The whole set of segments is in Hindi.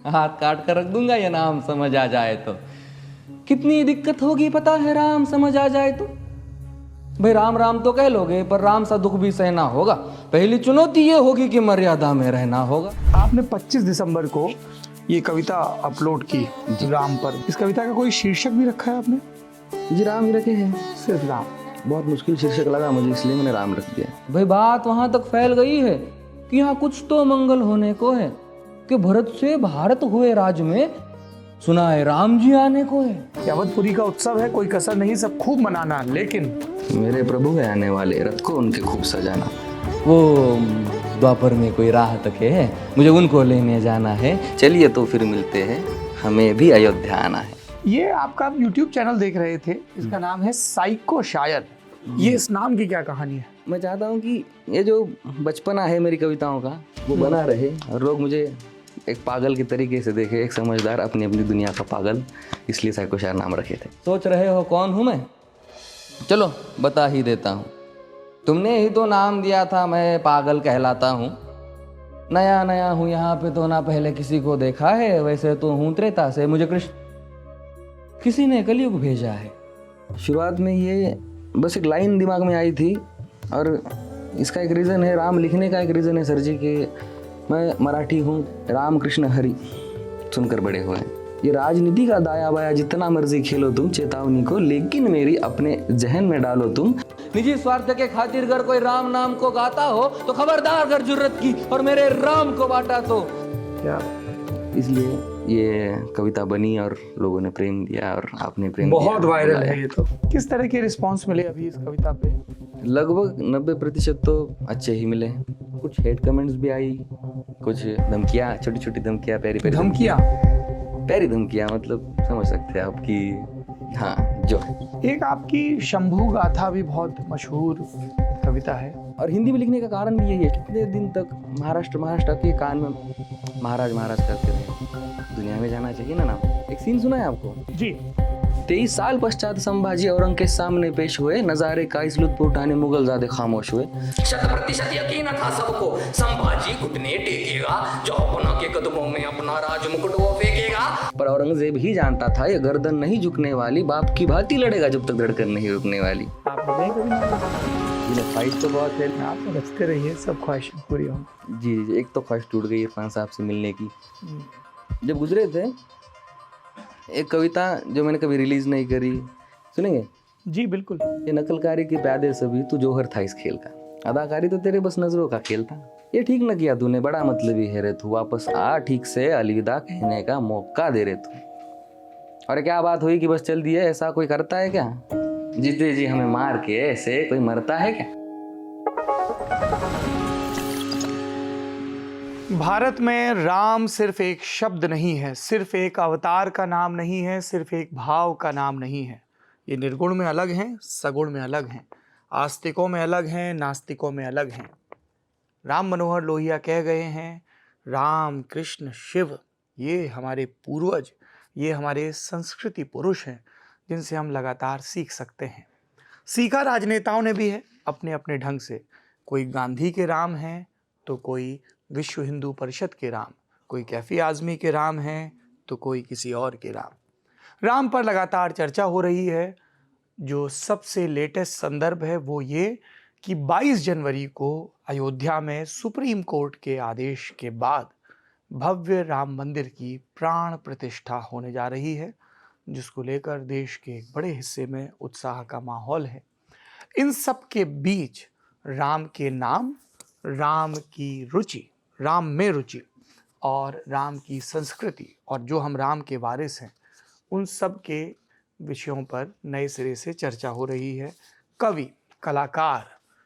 हाथ काट कर रख दूंगा ये नाम समझ आ जाए तो। कितनी दिक्कत होगी पता है राम समझ आ जाए तो। भाई राम राम तो कह लोगे पर राम सा दुख भी सहना होगा। पहली चुनौती ये होगी कि मर्यादा में रहना होगा। आपने 25 दिसंबर को ये कविता अपलोड की राम पर। इस कविता का कोई शीर्षक भी रखा है आपने? जी राम ही रखे हैं। सिर्फ राम? बहुत मुश्किल शीर्षक लगा मुझे इसलिए मैंने राम रख दिया। भाई बात वहां तक फैल गई है कि यहाँ कुछ तो मंगल होने को है कि भरत से भारत हुए राज में सुना है राम जी आने को है। अवधपुरी का उत्सव है, कोई कसर नहीं, सब खूब मनाना। लेकिन मेरे प्रभु है आने वाले, रथ को उनके खूब सजाना। वो द्वापर में कोई राह तके है, मुझे उनको लेने जाना है। चलिए तो फिर मिलते हैं, हमें भी अयोध्या आना है। ये आपका आप YouTube चैनल देख रहे थे, इसका नाम है साइको शायर। ये इस नाम की क्या कहानी है? मैं चाहता हूँ कि ये जो बचपना है मेरी कविताओं का वो बना रहे और लोग मुझे एक पागल के तरीके से देखे, एक समझदार अपनी अपनी दुनिया का पागल। इसलिए साइको शायर नाम रखे थे। सोच रहे हो कौन हूँ मैं? चलो बता ही देता हूँ। तुमने ही तो नाम दिया था, मैं पागल कहलाता हूँ। नया नया हूँ यहाँ पे तो ना पहले किसी को देखा है। वैसे तो हूँ त्रेता से, मुझे कृष्ण किसी ने कलयुग भेजा है। शुरुआत में ये बस एक लाइन दिमाग में आई थी और इसका एक रीज़न है, राम लिखने का एक रीज़न है सर जी कि मैं मराठी हूँ। राम कृष्ण हरि सुनकर बड़े हुए। ये राजनीति का दाया बाया जितना मर्जी खेलो तुम, चेतावनी को लेकिन मेरी अपने जहन में डालो तुम। निजी स्वार्थ के खातिर अगर कोई राम नाम को गाता हो तो खबरदार अगर जुर्रत की और मेरे राम को बांटा तो। क्या इसलिए ये कविता बनी और लोगों ने प्रेम दिया और आपने प्रेम बहुत दिया, वायरल बुलाया। है ये तो। किस तरह के रिस्पांस मिले अभी इस कविता पे? लगभग 90% तो अच्छे ही मिले। कुछ हेट कमेंट्स भी आई, कुछ धमकियाँ, छोटी छोटी धमकियाँ, प्यारी प्यारी धमकियाँ? प्यारी धमकियाँ, मतलब समझ सकते हैं आपकी। हाँ जो एक आपकी शंभू गाथा भी बहुत मशहूर कविता है। और हिंदी में लिखने का कारण भी यही है। कितने दिन तक महाराष्ट्र के कान में महाराज महाराज करते रहे। दुनिया में जाना चाहिए ना नाम। एक सीन सुना है आपको? जी। 23 साल पश्चात संभाजी औरंग के सामने पेश हुए। नजारे का इस लुत्फ उठाने मुगल ज़्यादा खामोश हुए। 100% यकीन था सबको, संभाजी घुटने टेकेगा, जो अपना के कदमों में अपना राज मुकुट वो फेंकेगा। पर औरंगजेब ही जानता था ये गर्दन नहीं झुकने वाली, बाप की भांति लड़ेगा जब तक धड़कन नहीं रुकने वाली। आप बताएं कभी? फाइट तो बहुत है। आप तो रचते रहिए, सब ख्वाहिशें पूरी होंगी। जी, एक तो ख्वाहिश टूट गई इरफान साहब से मिलने की। जब गुजरे थे, एक कविता जो मैंने कभी रिलीज नहीं करी, सुनेंगे? जी बिल्कुल। ये नकलकारी के प्यादे सभी, तू जौहर था इस खेल का। अदाकारी तो तेरे बस नजरों का खेल था। ये ठीक न किया तूने, बड़ा मतलबी है रे तू। वापस आ, ठीक से अलविदा कहने का मौका दे रे तू। और क्या बात हुई कि बस चल दिए? ऐसा कोई करता है क्या? जीते जी हमें मार के ऐसे कोई मरता है क्या? भारत में राम सिर्फ एक शब्द नहीं है, सिर्फ एक अवतार का नाम नहीं है, सिर्फ एक भाव का नाम नहीं है। ये निर्गुण में अलग हैं, सगुण में अलग हैं, आस्तिकों में अलग हैं, नास्तिकों में अलग हैं। राम मनोहर लोहिया कह गए हैं, राम कृष्ण शिव ये हमारे पूर्वज, ये हमारे संस्कृति पुरुष हैं जिनसे हम लगातार सीख सकते हैं। सीखा राजनेताओं ने भी है अपने अपने ढंग से। कोई गांधी के राम हैं तो कोई विश्व हिंदू परिषद के राम, कोई कैफी आजमी के राम हैं तो कोई किसी और के राम। राम पर लगातार चर्चा हो रही है। जो सबसे लेटेस्ट संदर्भ है वो ये कि 22 जनवरी को अयोध्या में सुप्रीम कोर्ट के आदेश के बाद भव्य राम मंदिर की प्राण प्रतिष्ठा होने जा रही है, जिसको लेकर देश के एक बड़े हिस्से में उत्साह का माहौल है। इन सब के बीच राम के नाम, राम की रुचि, राम में रुचि और राम की संस्कृति और जो हम राम के वारिस हैं, उन सब के विषयों पर नए सिरे से चर्चा हो रही है। कवि, कलाकार,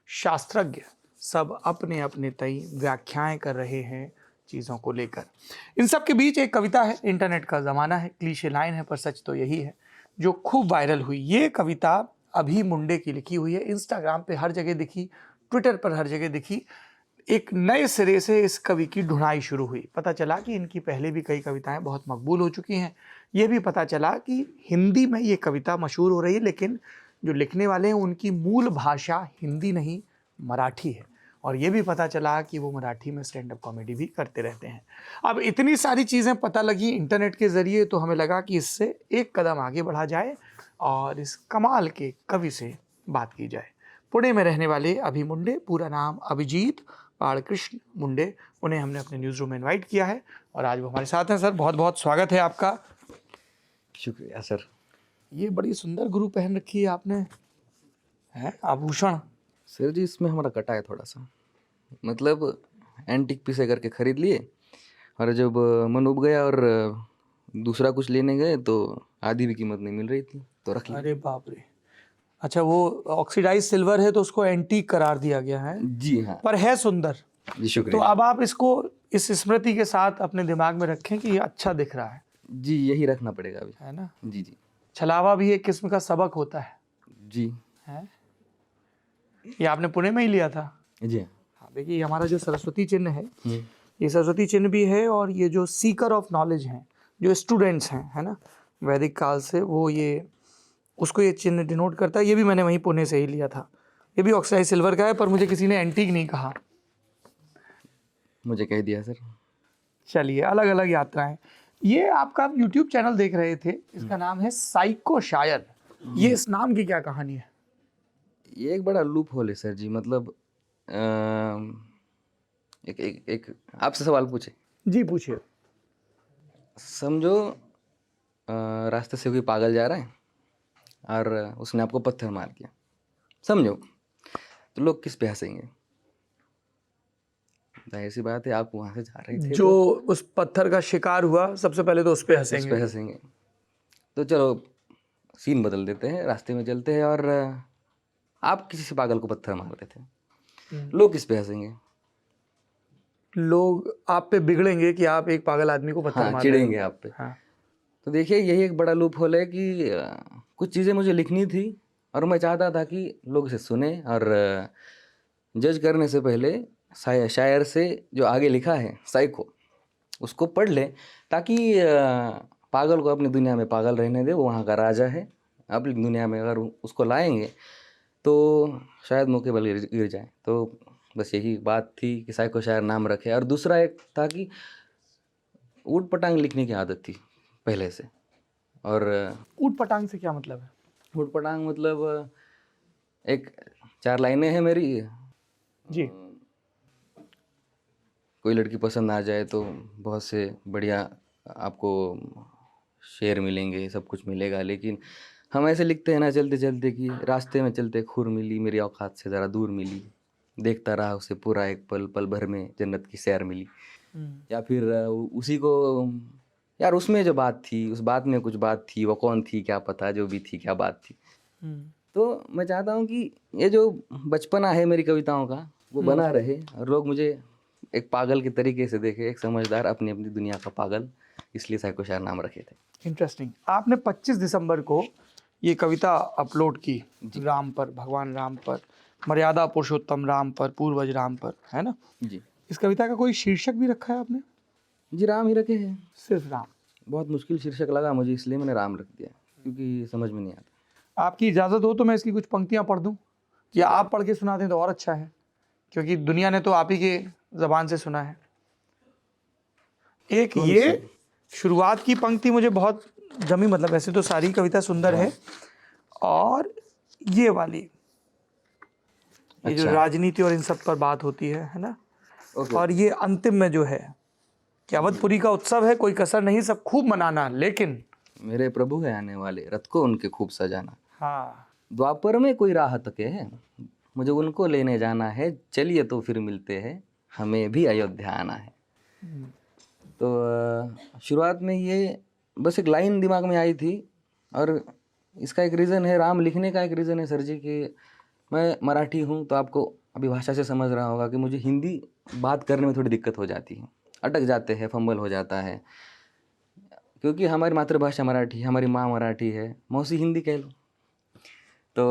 शास्त्रज्ञ सब अपने अपने तय व्याख्याएं कर रहे हैं चीज़ों को लेकर। इन सब के बीच एक कविता है, इंटरनेट का ज़माना है, क्लीशे लाइन है पर सच तो यही है, जो खूब वायरल हुई। ये कविता अभी मुंडे की लिखी हुई है, इंस्टाग्राम पे हर जगह दिखी, ट्विटर पर हर जगह दिखी। एक नए सिरे से इस कवि की ढूंढाई शुरू हुई। पता चला कि इनकी पहले भी कई कविताएं बहुत मकबूल हो चुकी हैं। ये भी पता चला कि हिंदी में ये कविता मशहूर हो रही है, लेकिन जो लिखने वाले हैं उनकी मूल भाषा हिंदी नहीं मराठी है। और ये भी पता चला कि वो मराठी में स्टैंड अप कॉमेडी भी करते रहते हैं। अब इतनी सारी चीज़ें पता लगी इंटरनेट के ज़रिए, तो हमें लगा कि इससे एक कदम आगे बढ़ा जाए और इस कमाल के कवि से बात की जाए। पुणे में रहने वाले अभि मुंडे, पूरा नाम अभिजीत बालकृष्ण मुंडे, उन्हें हमने अपने न्यूज़ रूम में इन्वाइट किया है और आज वो हमारे साथ हैं। सर, बहुत बहुत स्वागत है आपका। शुक्रिया सर। ये बड़ी सुंदर गुरु पहन रखी है आपने, है आभूषण। सर जी, इसमें हमारा कटा है थोड़ा सा, मतलब एंटीक पीस करके खरीद लिए और जब मन उब गया और दूसरा कुछ लेने गए तो आधी भी कीमत नहीं मिल रही थी तो रख लिया। अरे बाप रे। अच्छा, वो ऑक्सीडाइज सिल्वर है तो उसको एंटीक करार दिया गया है। जी हाँ पर है सुंदर। जी, तो शुक्रिया। अब आप इसको इस स्मृति के साथ अपने दिमाग में रखें कि ये अच्छा दिख रहा है जी, यही रखना पड़ेगा अभी। है ना। जी जी छलावा भी एक किस्म का सबक होता है जी ये आपने पुणे में ही लिया था। जी हाँ, देखिए ये हमारा जो सरस्वती चिन्ह है, हम्म, ये सरस्वती चिन्ह भी है और ये जो सीकर ऑफ नॉलेज हैं, जो स्टूडेंट्स हैं, है ना, वैदिक काल से, वो ये उसको ये चिन्ह डिनोट करता है। ये भी मैंने वहीं पुणे से ही लिया था। ये भी ऑक्साइड सिल्वर का है, पर मुझे किसी ने एंटीक नहीं कहा। मुझे कह दिया सर। चलिए, अलग अलग यात्राएं। ये आपका यूट्यूब चैनल देख रहे थे, इसका नाम है साइको शायर। ये इस नाम की क्या कहानी है? ये एक बड़ा लूप होल है सर जी, मतलब एक एक एक आपसे सवाल पूछे। जी पूछिए। समझो रास्ते से कोई पागल जा रहा है और उसने आपको पत्थर मार दिया, समझो, तो लोग किस पे हंसेंगे? जाहिर सी बात है, आप वहाँ से जा रहे थे जो उस पत्थर का शिकार हुआ, सबसे पहले तो उस पे तो उस पे हंसेंगे। हंसेंगे। तो चलो सीन बदल देते हैं, रास्ते में चलते हैं और आप किसी से पागल को पत्थर मार रहे थे, लोग किस पे हंसेंगे? लोग आप पे बिगड़ेंगे कि आप एक पागल आदमी को पत्थर हाँ, मार रहे चिढ़ेंगे हो। आप पे। हाँ। तो देखिए, यही एक बड़ा लूप होल है कि कुछ चीज़ें मुझे लिखनी थी और मैं चाहता था कि लोग इसे सुने और जज करने से पहले शायर से जो आगे लिखा है साइको, उसको पढ़ ले, ताकि पागल को अपनी दुनिया में पागल रहने दे। वो वहाँ का राजा है, अपनी दुनिया में अगर उसको लाएंगे तो शायद मौके बल गिर जाए। तो बस यही बात थी कि साइको शायर नाम रखे। और दूसरा एक था कि ऊट पटांग लिखने की आदत थी पहले से। और ऊट पटांग से क्या मतलब है? ऊट पटांग मतलब एक 4 लाइनें हैं मेरी। जी। कोई लड़की पसंद आ जाए तो बहुत से बढ़िया आपको शेर मिलेंगे, सब कुछ मिलेगा, लेकिन हम ऐसे लिखते हैं ना चलते चलते कि रास्ते में चलते खुर मिली, मेरी औकात से ज़रा दूर मिली, देखता रहा उसे पूरा एक पल, पल भर में जन्नत की सैर मिली। या फिर उसी को, यार उसमें जो बात थी, उस बात में कुछ बात थी, वो कौन थी क्या पता, जो भी थी क्या बात थी। तो मैं चाहता हूँ कि ये जो बचपना है मेरी कविताओं का, वो बना रहे और लोग मुझे एक पागल के तरीके से देखे, एक समझदार, अपनी अपनी दुनिया का पागल, इसलिए साइको शायर नाम रखे थे। इंटरेस्टिंग। आपने 25 दिसंबर को ये कविता अपलोड की राम पर, भगवान राम पर, मर्यादा पुरुषोत्तम राम पर, पूर्वज राम पर, है ना। जी इस कविता का कोई शीर्षक भी रखा है आपने? जी, राम ही रखे हैं। सिर्फ राम? बहुत मुश्किल शीर्षक लगा मुझे, इसलिए मैंने राम रख दिया, क्योंकि समझ में नहीं आता। आपकी इजाज़त हो तो मैं इसकी कुछ पंक्तियां पढ़ दूं, या आप पढ़ के सुना दें तो और अच्छा है, क्योंकि दुनिया ने तो आप ही के ज़बान से सुना है। एक ये शुरुआत की पंक्ति मुझे बहुत जमी, मतलब वैसे तो सारी कविता सुंदर है, और ये वाली, ये जो राजनीति और इन सब पर बात होती है ना। और ये अंतिम में जो है कि अवधपुरी का उत्सव है, कोई कसर नहीं, सब खूब मनाना, लेकिन मेरे प्रभु है आने वाले, रथ को उनके खूब सजाना। हाँ, द्वापर में कोई राह तके है, मुझे उनको लेने जाना है, चलिए तो फिर मिलते हैं, हमें भी अयोध्या आना है। तो शुरुआत में ये बस एक लाइन दिमाग में आई थी, और इसका एक रीज़न है, राम लिखने का एक रीज़न है सर जी, कि मैं मराठी हूँ, तो आपको अभी भाषा से समझ रहा होगा कि मुझे हिंदी बात करने में थोड़ी दिक्कत हो जाती है, अटक जाते हैं, फंबल हो जाता है, क्योंकि हमारी मातृभाषा मराठी है, हमारी माँ मराठी है, मौसी हिंदी कह लो। तो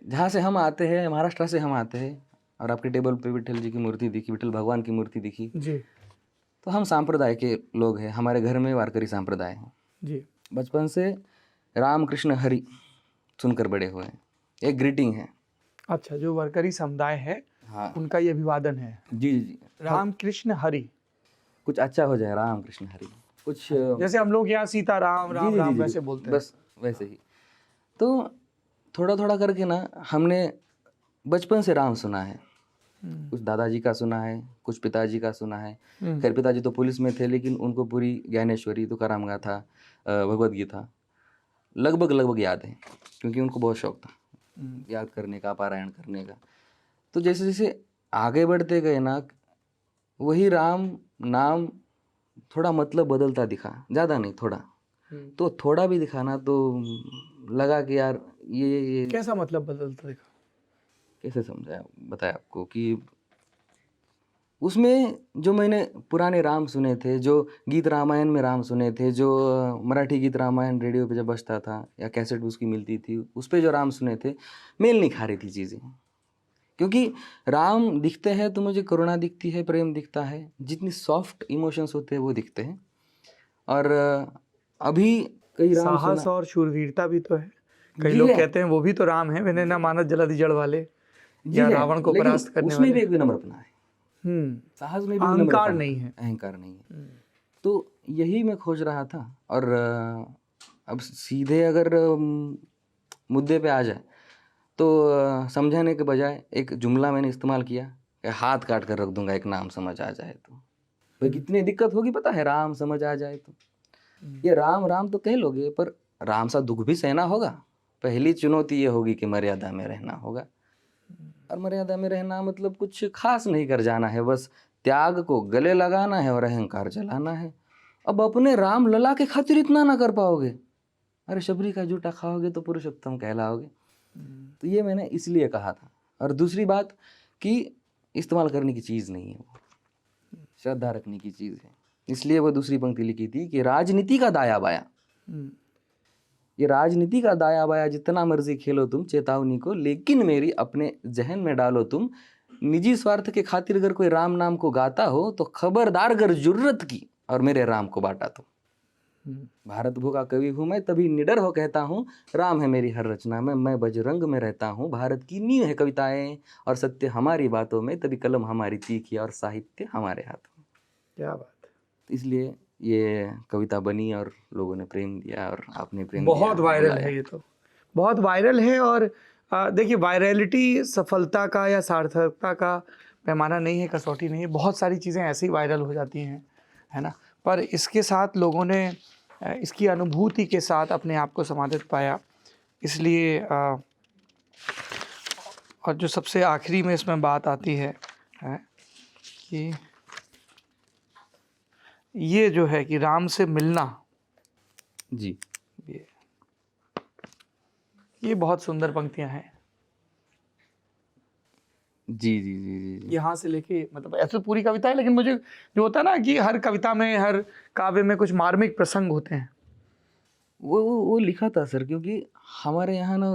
जहाँ से हम आते हैं, महाराष्ट्र से हम आते हैं, और आपके टेबल पे विठल जी की मूर्ति दिखी, विठल भगवान की मूर्ति दिखी जी तो हम सांप्रदाय के लोग हैं, हमारे घर में वारकरी सांप्रदाय है जी। बचपन से राम कृष्ण हरि सुनकर बड़े हुए हैं, एक ग्रीटिंग है। अच्छा, जो वारकरी समुदाय है हाँ उनका ये अभिवादन है, जी जी जी। राम कृष्ण हरि। कुछ अच्छा हो जाए, राम कृष्ण हरि, कुछ जैसे हम लोग यहाँ सीता राम जी राम जी जी राम जी वैसे जी, बोलते हैं। बस वैसे ही। तो थोड़ा थोड़ा करके ना हमने बचपन से राम सुना है, कुछ दादाजी का सुना है, कुछ पिताजी का सुना है। खैर पिताजी तो पुलिस में थे, लेकिन उनको पूरी ज्ञानेश्वरी, तुकाराम गाथा, भगवद गीता लगभग लगभग याद है, क्योंकि उनको बहुत शौक था याद करने का, पारायण करने का। तो जैसे जैसे आगे बढ़ते गए ना, वही राम नाम थोड़ा मतलब बदलता दिखा, ज़्यादा नहीं, थोड़ा। तो थोड़ा भी दिखा ना तो लगा कि यार ये कैसा मतलब बदलता देखा? कैसे समझाया, बताया आपको कि उसमें जो मैंने पुराने राम सुने थे, जो गीत रामायण में राम सुने थे, जो मराठी गीत रामायण रेडियो पे जब बजता था या कैसेट उसकी मिलती थी, उस पे जो राम सुने थे, मेल नहीं खा रही थी चीज़ें। क्योंकि राम दिखते हैं तो मुझे करुणा दिखती है, प्रेम दिखता है, जितनी सॉफ्ट इमोशंस होते हैं वो दिखते हैं। और अभी कई राम साहस सुना और शूरवीरता भी तो है। कई जी लोग है, कहते हैं वो भी तो राम है, मैंने ना मानस जला जड़ वाले, जी या है, रावण को लेकिन परास्त करने उसमें वाले। भी एक विनम्रता है, साहस में भी विनम्रता अहंकार है, नहीं है। अहंकार नहीं है। तो यही मैं खोज रहा था। और अब सीधे अगर मुद्दे पे आ जाए तो समझाने के बजाय एक जुमला मैंने इस्तेमाल किया कि हाथ काट कर रख दूंगा एक नाम समझ आ जाए तो। भाई कितनी दिक्कत होगी पता है, राम समझ आ जाए तो। ये राम राम तो कह लोगे, पर राम सा दुख भी सहना होगा। पहली चुनौती ये होगी कि मर्यादा में रहना होगा। और मर्यादा में रहना मतलब कुछ खास नहीं कर जाना है, बस त्याग को गले लगाना है और अहंकार जलाना है। अब अपने राम लला के खातिर इतना ना कर पाओगे, अरे शबरी का जूठा खाओगे तो पुरुषोत्तम कहलाओगे। तो ये मैंने इसलिए कहा था। और दूसरी बात कि इस्तेमाल करने की चीज़ नहीं है, वो श्रद्धा रखने की चीज़ है। इसलिए वो दूसरी पंक्ति लिखी थी कि राजनीति का दाया बाया, ये राजनीति का दाया बाया जितना मर्जी खेलो तुम चेतावनी को, लेकिन मेरी अपने जहन में डालो तुम। निजी स्वार्थ के खातिर अगर कोई राम नाम को गाता हो तो खबरदार अगर जुर्रत की और मेरे राम को बांटा तो। भारत भू का कवि हूँ मैं, तभी निडर हो कहता हूँ, राम है मेरी हर रचना में, मैं बजरंग में रहता हूँ। भारत की नींव है कविताएं और सत्य हमारी बातों में, तभी कलम हमारी तीखी और साहित्य हमारे हाथों में। क्या बात है। इसलिए ये कविता बनी और लोगों ने प्रेम दिया और आपने प्रेम बहुत दिया, वायरल बुलाया। है ये तो, बहुत वायरल है। और देखिए, वायरलिटी सफलता का या सार्थकता का पैमाना नहीं है, कसौटी नहीं है। बहुत सारी चीज़ें ऐसे ही वायरल हो जाती हैं, है ना। पर इसके साथ लोगों ने इसकी अनुभूति के साथ अपने आप को समाहित पाया। इसलिए और जो सबसे आखिरी में इसमें बात आती है कि ये जो है कि राम से मिलना, जी ये बहुत सुंदर पंक्तियां हैं। जी जी जी जी जी। यहाँ से लेके, मतलब ऐसे तो पूरी कविता है, लेकिन मुझे जो होता है ना कि हर कविता में, हर काव्य में कुछ मार्मिक प्रसंग होते हैं। वो लिखा था सर, क्योंकि हमारे यहाँ ना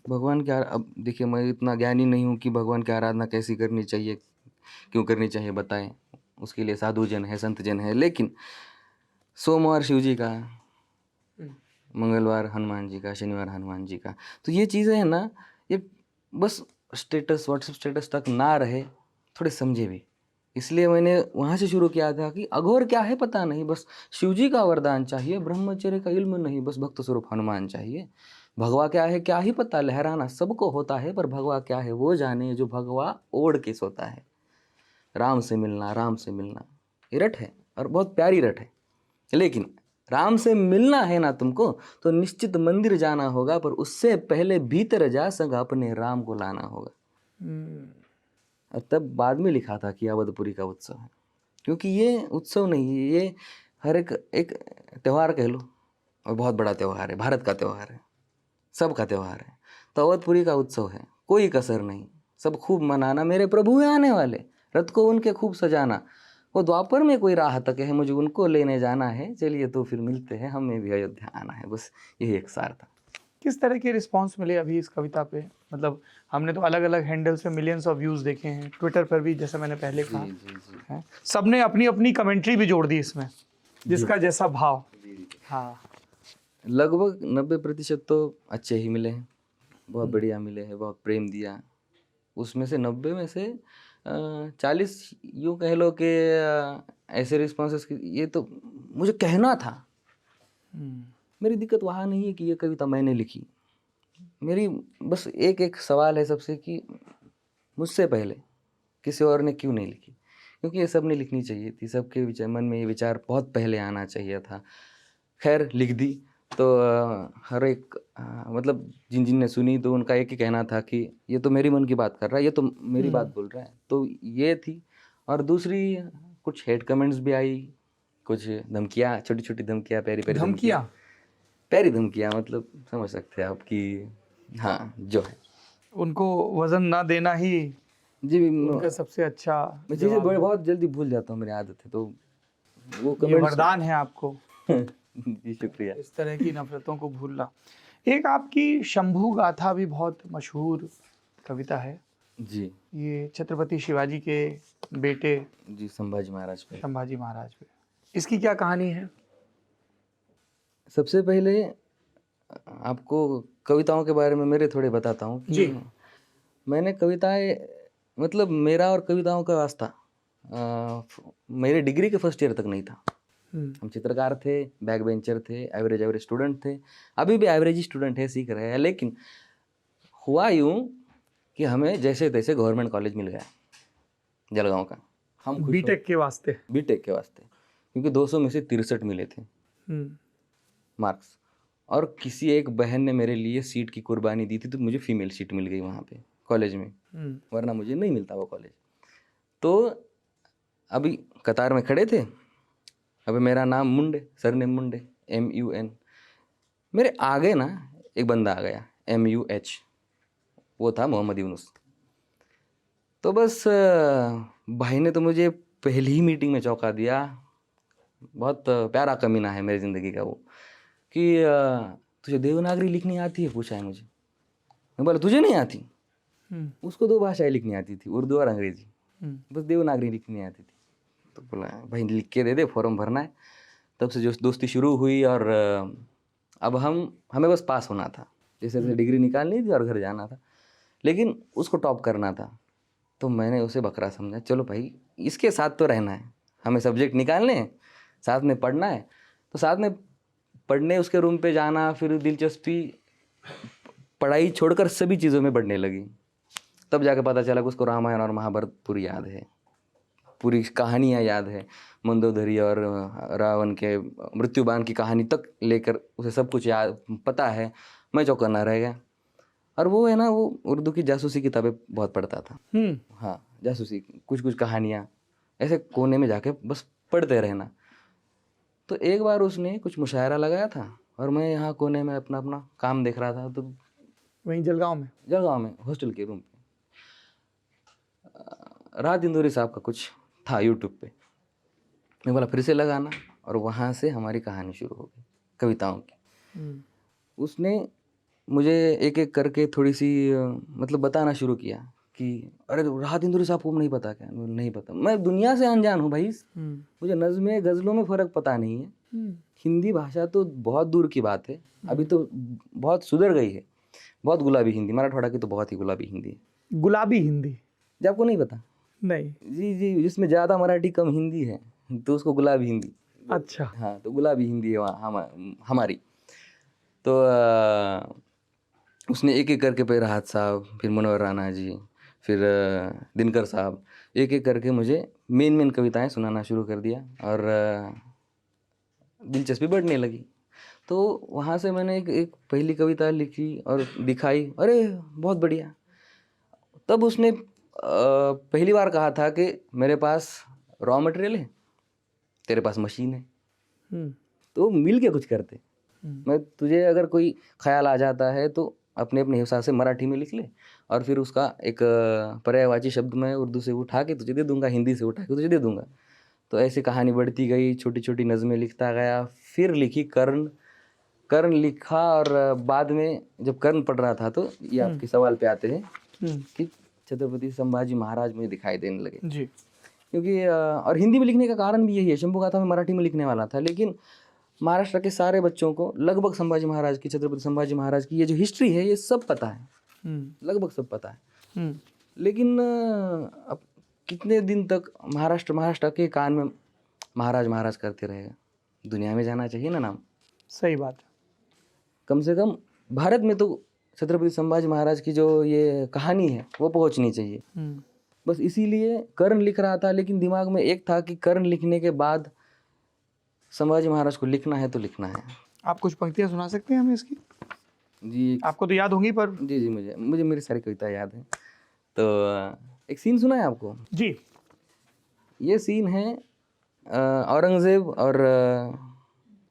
भगवान की अब देखिए, मैं इतना ज्ञानी नहीं हूँ कि भगवान की आराधना कैसी करनी चाहिए, क्यों करनी चाहिए बताएं। उसके लिए साधु जन है, संत जन है। लेकिन सोमवार शिव जी का, मंगलवार हनुमान जी का, शनिवार हनुमान जी का, तो ये चीज़ें हैं ना, ये बस स्टेटस, व्हाट्सएप स्टेटस तक ना रहे, थोड़े समझे भी। इसलिए मैंने वहाँ से शुरू किया था कि अघोर क्या है पता नहीं, बस शिव जी का वरदान चाहिए, ब्रह्मचर्य का इल्म नहीं, बस भक्त स्वरूप हनुमान चाहिए। भगवा क्या है क्या ही पता, लहराना सबको होता है, पर भगवा क्या है वो जाने, जो भगवा ओढ़ के सोता है। राम से मिलना, राम से मिलना, ये रट है और बहुत प्यारी रट है। लेकिन राम से मिलना है ना तुमको तो निश्चित मंदिर जाना होगा, पर उससे पहले भीतर जा संग अपने राम को लाना होगा। और तब बाद में लिखा था कि अवधपुरी का उत्सव है, क्योंकि ये उत्सव नहीं है, ये हर एक त्यौहार कह लो, और बहुत बड़ा त्यौहार है, भारत का त्यौहार है, सबका त्यौहार है। तो अवधपुरी का उत्सव है, कोई कसर नहीं, सब खूब मनाना, मेरे प्रभु हैं आने वाले, रथ को उनके खूब सजाना। वो द्वापर में कोई राह तक है, मुझे उनको लेने जाना है, चलिए तो फिर मिलते हैं, हमें भी अयोध्या आना है। बस यही एक सार था। किस तरह के रिस्पांस मिले अभी इस कविता पे? मतलब हमने तो अलग अलग हैंडल से मिलियंस ऑफ व्यूज़ देखे हैं, ट्विटर पर भी, जैसे मैंने पहले कहा जी जी जी है। सबने अपनी अपनी कमेंट्री भी जोड़ दी इसमें, जिसका जैसा भाव। हाँ, लगभग 90% तो अच्छे ही मिले हैं, बहुत बढ़िया मिले हैं, बहुत प्रेम दिया। उसमें से 90 में से 40 यूँ कह लो कि ऐसे रिस्पॉन्सेस ये तो मुझे कहना था। मेरी दिक्कत वहाँ नहीं है कि ये कविता मैंने लिखी, मेरी बस एक सवाल है सबसे कि मुझसे पहले किसी और ने क्यों नहीं लिखी, क्योंकि ये सब ने लिखनी चाहिए थी, सबके विचार मन में ये विचार बहुत पहले आना चाहिए था। खैर लिख दी तो हर एक मतलब जिन जिन ने सुनी तो उनका एक ही कहना था कि ये तो मेरी मन की बात कर रहा है, ये तो मेरी बात बोल रहा है। तो ये थी। और दूसरी कुछ हेट कमेंट्स भी आई, कुछ धमकियाँ, छोटी छोटी धमकियाँ, प्यारी प्यारी धमकियाँ? प्यारी धमकियाँ, मतलब समझ सकते हैं आप कि हाँ जो है उनको वजन ना देना ही जी। उनका सबसे अच्छा मैं चीज़ें बहुत जल्दी भूल जाता हूँ, मेरी आदत है, तो वो ये कमेंट्स वरदान है आपको, जी शुक्रिया। इस तरह की नफरतों को भूलना। एक आपकी शंभू गाथा भी बहुत मशहूर कविता है। जी ये छत्रपति शिवाजी के बेटे जी संभाजी महाराज पे। संभाजी महाराज पे, इसकी क्या कहानी है? सबसे पहले आपको कविताओं के बारे में मेरे थोड़े बताता हूँ जी। कि मैंने कविताएं, मतलब मेरा और कविताओं का वास्ता मेरे डिग्री के फर्स्ट ईयर तक नहीं था। हम चित्रकार थे, बैक बेंचर थे, एवरेज स्टूडेंट थे, अभी भी एवरेज स्टूडेंट है, सीख रहे हैं। लेकिन हुआ यूँ कि हमें जैसे तैसे गवर्नमेंट कॉलेज मिल गया जलगांव का। हम खुश बीटेक के वास्ते? बीटेक के वास्ते, क्योंकि 200 में से 63 मिले थे मार्क्स। और किसी एक बहन ने मेरे लिए सीट की कुर्बानी दी थी, तो मुझे फीमेल सीट मिल गई वहाँ पे कॉलेज में, वरना मुझे नहीं मिलता वो कॉलेज। तो अभी कतार में खड़े थे, अभी मेरा नाम मुंडे, सरनेम मुंडे, MUN। मेरे आगे ना एक बंदा आ गया, MUH, वो था मोहम्मद यूनुस। तो बस भाई ने तो मुझे पहली ही मीटिंग में चौंका दिया। बहुत प्यारा कमीना है मेरी ज़िंदगी का वो, कि तुझे देवनागरी लिखनी आती है, पूछा है मुझे। मैं बोला तुझे नहीं आती? उसको 2 भाषाएं लिखनी आती थी, उर्दू और अंग्रेजी, बस देवनागरी लिखनी आती थी। तो बोला भाई लिख के दे दे, फॉर्म भरना है। तब से जो दोस्ती शुरू हुई, और अब हमें बस पास होना था, जैसे जैसे डिग्री निकालनी थी और घर जाना था, लेकिन उसको टॉप करना था। तो मैंने उसे बकरा समझा, चलो भाई इसके साथ तो रहना है, हमें सब्जेक्ट निकालने हैं, साथ में पढ़ना है, तो साथ में पढ़ने उसके रूम पे जाना। फिर दिलचस्पी पढ़ाई छोड़कर सभी चीज़ों में बढ़ने लगी। तब जाके पता चला कि उसको रामायण और महाभारत पूरी याद है, पूरी कहानियाँ याद है, मंदोदरी और रावण के मृत्युबाण की कहानी तक लेकर उसे सब कुछ याद पता है। मैं चौकन्ना रह गया। और वो है ना, वो उर्दू की जासूसी किताबें बहुत पढ़ता था। हाँ, जासूसी कुछ कुछ कहानियाँ ऐसे कोने में जाके बस पढ़ते रहना। तो एक बार उसने कुछ मुशायरा लगाया था, और मैं यहाँ कोने में अपना अपना काम देख रहा था। तो वहीं जलगांव में हॉस्टल के रूम पे राहत इंदौरी साहब का कुछ था यूट्यूब पे। मैं बोला फिर से लगाना, और वहाँ से हमारी कहानी शुरू हो गई कविताओं की। उसने मुझे एक एक करके थोड़ी सी मतलब बताना शुरू किया कि अरे राहत इंदौरी साहब को नहीं पता क्या? नहीं पता, मैं दुनिया से अनजान हूँ भाई, मुझे नज़्में गज़लों में फ़र्क पता नहीं है। हिंदी भाषा तो बहुत दूर की बात है, अभी तो बहुत सुधर गई है, बहुत गुलाबी हिंदी, मराठवाड़ा की तो बहुत ही गुलाबी हिंदी है। गुलाबी हिंदी? जब आपको नहीं पता? नहीं जी जी, जिसमें ज़्यादा मराठी कम हिंदी है तो उसको गुलाबी हिंदी। अच्छा। हाँ, तो गुलाबी हिंदी है वहाँ हमारी। तो उसने एक एक करके पे राहत साहब, फिर मुनव्वर राणा जी, फिर दिनकर साहब, एक एक करके मुझे मेन कविताएं सुनाना शुरू कर दिया, और दिलचस्पी बढ़ने लगी। तो वहाँ से मैंने एक पहली कविता लिखी और दिखाई, अरे बहुत बढ़िया। तब उसने पहली बार कहा था कि मेरे पास रॉ मटेरियल है, तेरे पास मशीन है, तो मिल के कुछ करते। मैं तुझे अगर कोई ख्याल आ जाता है तो अपने अपने हिसाब से मराठी में लिख ले, और फिर उसका एक पर्यायवाची शब्द मैं उर्दू से उठा के तुझे दे दूंगा, हिंदी से उठा के तुझे दे दूंगा। तो ऐसी कहानी बढ़ती गई, छोटी छोटी नज़में लिखता गया। फिर लिखी कर्ण लिखा, और बाद में जब कर्ण पढ़ रहा था तो ये आपके सवाल पे आते हैं कि छत्रपति संभाजी महाराज मुझे दिखाई देने लगे जी। क्योंकि और हिंदी में लिखने का कारण भी यही है। शंभू गाथा में मराठी में लिखने वाला था, लेकिन महाराष्ट्र के सारे बच्चों को लगभग संभाजी महाराज की, छत्रपति संभाजी महाराज की ये जो हिस्ट्री है ये सब पता है, लगभग सब पता है। लेकिन अब कितने दिन तक महाराष्ट्र के कान में महाराज महाराज करते रहेगा? दुनिया में जाना चाहिए ना नाम। सही बात है। कम से कम भारत में तो छत्रपति संभाजी महाराज की जो ये कहानी है वो पहुंचनी चाहिए। बस इसीलिए कर्ण लिख रहा था, लेकिन दिमाग में एक था कि कर्ण लिखने के बाद संभाजी महाराज को लिखना है तो लिखना है। आप कुछ पंक्तियां सुना सकते हैं हमें इसकी? जी आपको तो याद होंगी पर। जी मुझे मेरी सारी कविता याद है। तो एक सीन सुना है आपको? जी। ये सीन है औरंगजेब और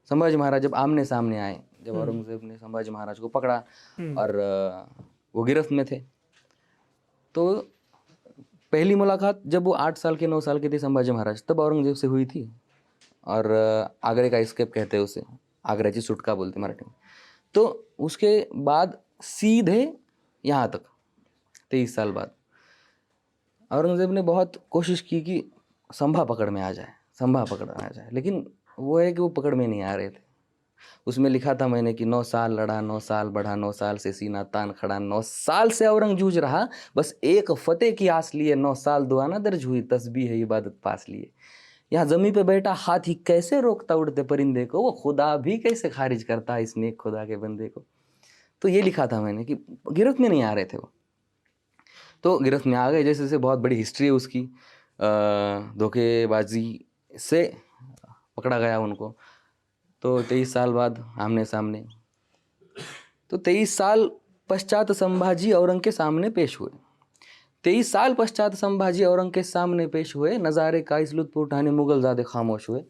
संभाजी महाराज जब आमने सामने आए, जब औरंगजेब ने संभाजी महाराज को पकड़ा और वो गिरफ्त में थे। तो पहली मुलाकात जब वो 8 साल के 9 साल के थे संभाजी महाराज, तब औरंगजेब से हुई थी। और आगरे का एस्केप कहते हैं उसे, आगऱ्याची सुटका बोलते मराठी में। तो उसके बाद सीधे यहाँ तक 23 साल बाद औरंगजेब ने बहुत कोशिश की कि संभा पकड़ में आ जाए, लेकिन वो है कि वो पकड़ में नहीं आ रहे थे। उसमें लिखा था मैंने कि 9 साल लड़ा, 9 साल बढ़ा, 9 साल से सीना तान खड़ा, 9 साल से औरंग जूझ रहा, बस एक फतेह की आस लिए, 9 साल दुआना दर्ज हुई, तस्बीह है इबादत पास लिए। यहाँ जमीन पे बैठा हाथी कैसे रोकता उड़ते परिंदे को, वो खुदा भी कैसे खारिज करता इस नेक खुदा के बंदे को। तो ये लिखा था मैंने कि गिरफ्त में नहीं आ रहे थे वो, तो गिरफ्त में आ गए। जैसे जैसे बहुत बड़ी हिस्ट्री है उसकी, धोखेबाजी से पकड़ा गया उनको। तो 23 साल बाद आमने सामने, तो 23 साल पश्चात संभाजी औरंग के सामने पेश हुए। 23 साल पश्चात संभाजी औरंग के सामने पेश हुए, नज़ारे का इस लुत्फ उठाने मुगल ज़्यादा खामोश हुए।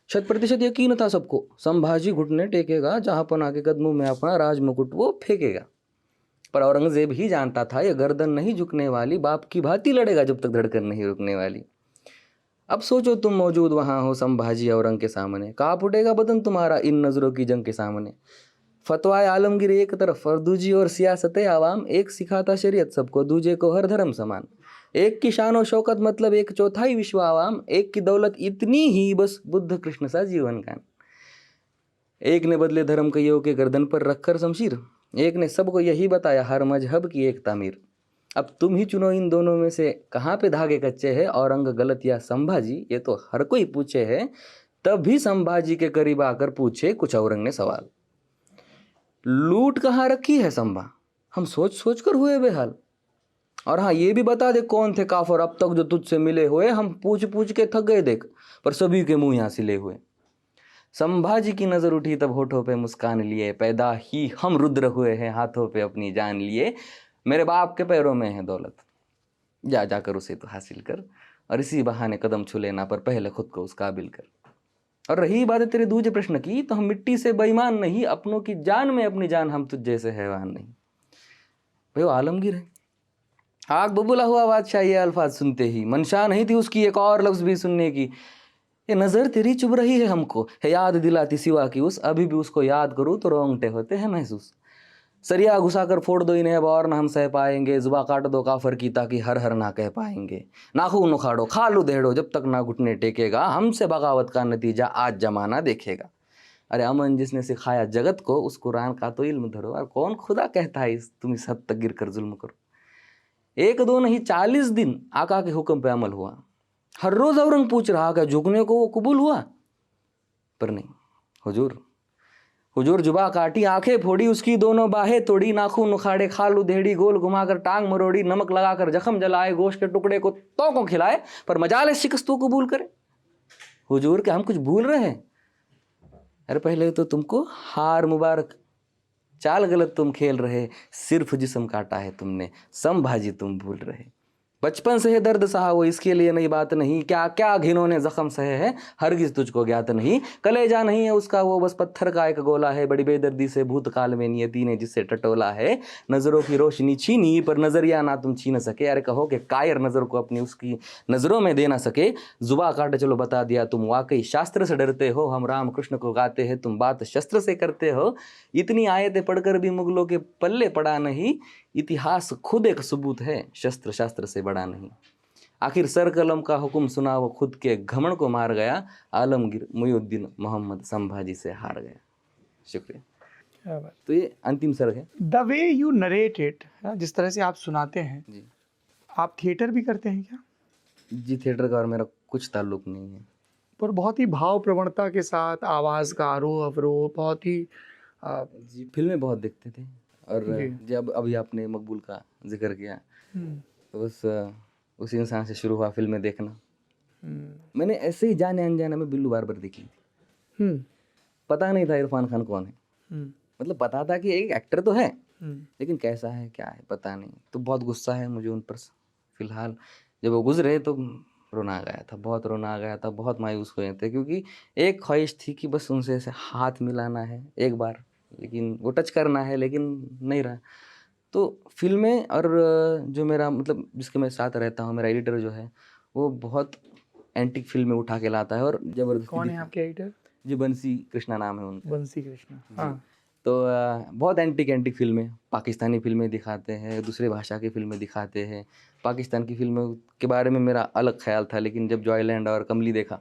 100% यकीन था सबको, संभाजी घुटने टेकेगा, जहाँ पना के कदमों में अपना राज मुकुट वो फेंकेगा। पर औरंगजेब ही जानता था ये गर्दन नहीं झुकने वाली, बाप की भांति लड़ेगा जब तक धड़कन नहीं रुकने वाली। अब सोचो तुम मौजूद वहाँ हो संभाजी औरंग के सामने, काँप उठेगा बदन तुम्हारा इन नज़रों की जंग के सामने। फतवाए आलमगीर एक तरफ और दूजी और सियासत आवाम, एक सिखाता शरीयत सबको, दूजे को हर धर्म समान। एक की शान और शौकत मतलब एक चौथाई विश्व आवाम, एक की दौलत इतनी ही बस बुद्ध कृष्ण सा जीवन कान। एक ने बदले धर्म कईयों के गर्दन पर रखकर शमशीर, एक ने सबको यही बताया हर मजहब की एक तामीर। अब तुम ही चुनो इन दोनों में से कहाँ पे धागे कच्चे हैं, औरंग गलत या संभाजी, ये तो हर कोई पूछे है। तब भी संभाजी के करीब आकर पूछे कुछ औरंग ने सवाल, लूट कहाँ रखी है संभा, हम सोच सोच कर हुए बेहाल। और हाँ ये भी बता दे कौन थे काफर अब तक जो तुझसे मिले हुए, हम पूछ पूछ के थक गए देख, पर सभी के मुंह यहाँ सिले हुए। संभाजी की नजर उठी तब होठों पे मुस्कान लिए, पैदा ही हम रुद्र हुए हैं हाथों पे अपनी जान लिए। मेरे बाप के पैरों में है दौलत, जा जाकर उसे तो हासिल कर, और इसी बहाने कदम छू लेना, पर पहले खुद को उस काबिल कर। और रही बात है तेरे दूसरे प्रश्न की, तो हम मिट्टी से बेईमान नहीं, अपनों की जान में अपनी जान, हम तुझ जैसे हैवान नहीं। भाई वो आलमगीर है, आग बबूला हुआ बादशाह ये अल्फाज सुनते ही, मनशा नहीं थी उसकी एक और लफ्ज भी सुनने की। ये नज़र तेरी चुभ रही है हमको, है याद दिलाती सिवा की उस, अभी भी उसको याद करूँ तो रोंगटे होते हैं महसूस। सरिया घुसा कर फोड़ दो इन्हें अब और ना हम सह पाएंगे, जुबा काट दो काफर की ताकि हर हर ना कह पाएंगे। नाखून उखाड़ो खालू देड़ो जब तक ना घुटने टेकेगा, हमसे बगावत का नतीजा आज जमाना देखेगा। अरे अमन जिसने सिखाया जगत को, उस कुरान का तो इल्म धरो। और कौन खुदा कहता है तुम इस हद तक गिर कर जुल्म करो। 1 2 नहीं 40 दिन आका के हुक्म पे अमल हुआ। हर रोज औरंग पूछ रहा क्या झुकने को वो कबूल हुआ, पर नहीं। हुजूर जुबा काटी आंखें फोड़ी, उसकी दोनों बाहें तोड़ी, नाखून उखाड़े खालू देड़ी, गोल घुमाकर टांग मरोड़ी, नमक लगाकर जख्म जलाए, गोश्त के टुकड़े को तो को खिलाए, पर मजाले शिकस्तों कबूल करे। हुजूर क्या हम कुछ भूल रहे हैं? अरे पहले तो तुमको हार मुबारक, चाल गलत तुम खेल रहे, सिर्फ जिस्म काटा है तुमने, संभाजी तुम भूल रहे। बचपन से है दर्द सहा वो, इसके लिए नई बात नहीं, क्या क्या घिनौने जख्म सहे है हरगिज तुझको ज्ञात नहीं। कलेजा नहीं है उसका वो बस पत्थर का एक गोला है, बड़ी बेदर्दी से भूतकाल में नियति ने जिससे टटोला है। नजरों की रोशनी छीनी पर नजरिया ना तुम छीन सके, अरे कहो कि कायर नजर को अपनी उसकी नजरों में दे ना सके। जुबा काटे चलो बता दिया तुम वाकई शास्त्र से डरते हो, हम राम कृष्ण को गाते हैं तुम बात शस्त्र से करते हो। इतनी आयतें पढ़कर भी मुगलों के पल्ले पड़ा नहीं, इतिहास खुद एक सबूत है शस्त्र शास्त्र से बड़ा नहीं। आखिर सर कलम का हुक्म सुना वो खुद के घमंड को मार गया, आलमगीर मुइनुद्दीन मोहम्मद संभाजी से हार गया। शुक्रिया। तो ये अंतिम सर्ग है। The way you narrate it, जिस तरह से आप सुनाते हैं जी, आप थिएटर भी करते हैं क्या? जी, थिएटर का और मेरा कुछ ताल्लुक नहीं है। पर बहुत ही भाव प्रवणता के साथ आवाज़ का आरोह अवरोह बहुत ही जी, फ़िल्में बहुत देखते थे और जी। जब अभी आपने मकबूल का ज़िक्र किया, हुँ, तो उस इंसान से शुरू हुआ फ़िल्में देखना। हुँ, मैंने ऐसे ही जाने-अनजाने में बिल्लू बार्बर देखी थी। हुँ, पता नहीं था इरफ़ान खान कौन है। हुँ, मतलब पता था कि एक एक्टर तो है, हुँ, लेकिन कैसा है, क्या है, पता नहीं। तो बहुत गुस्सा है मुझे उन पर फ़िलहाल। जब वो गुज़रे तो रोना आ गया था, बहुत रोना आ गया था, बहुत मायूस हुए थे क्योंकि एक ख़्वाहिश थी कि बस उनसे ऐसे हाथ मिलाना है एक बार, लेकिन वो टच करना है लेकिन नहीं रहा। तो फ़िल्में और जो मेरा मतलब जिसके मैं साथ रहता हूँ, मेरा एडिटर जो है, वो बहुत एंटीक फ़िल्में उठा के लाता है और ज़बरदस्ती कौन है आपके एडिटर? जी, बंसी कृष्णा नाम है उनका। बंसी कृष्णा। हाँ, तो बहुत एंटीक फ़िल्में, पाकिस्तानी फ़िल्में दिखाते हैं, दूसरे भाषा की फ़िल्में दिखाते हैं। पाकिस्तान की फ़िल्मों के बारे में मेरा अलग ख़्याल था, लेकिन जब जॉयलैंड और कमली देखा,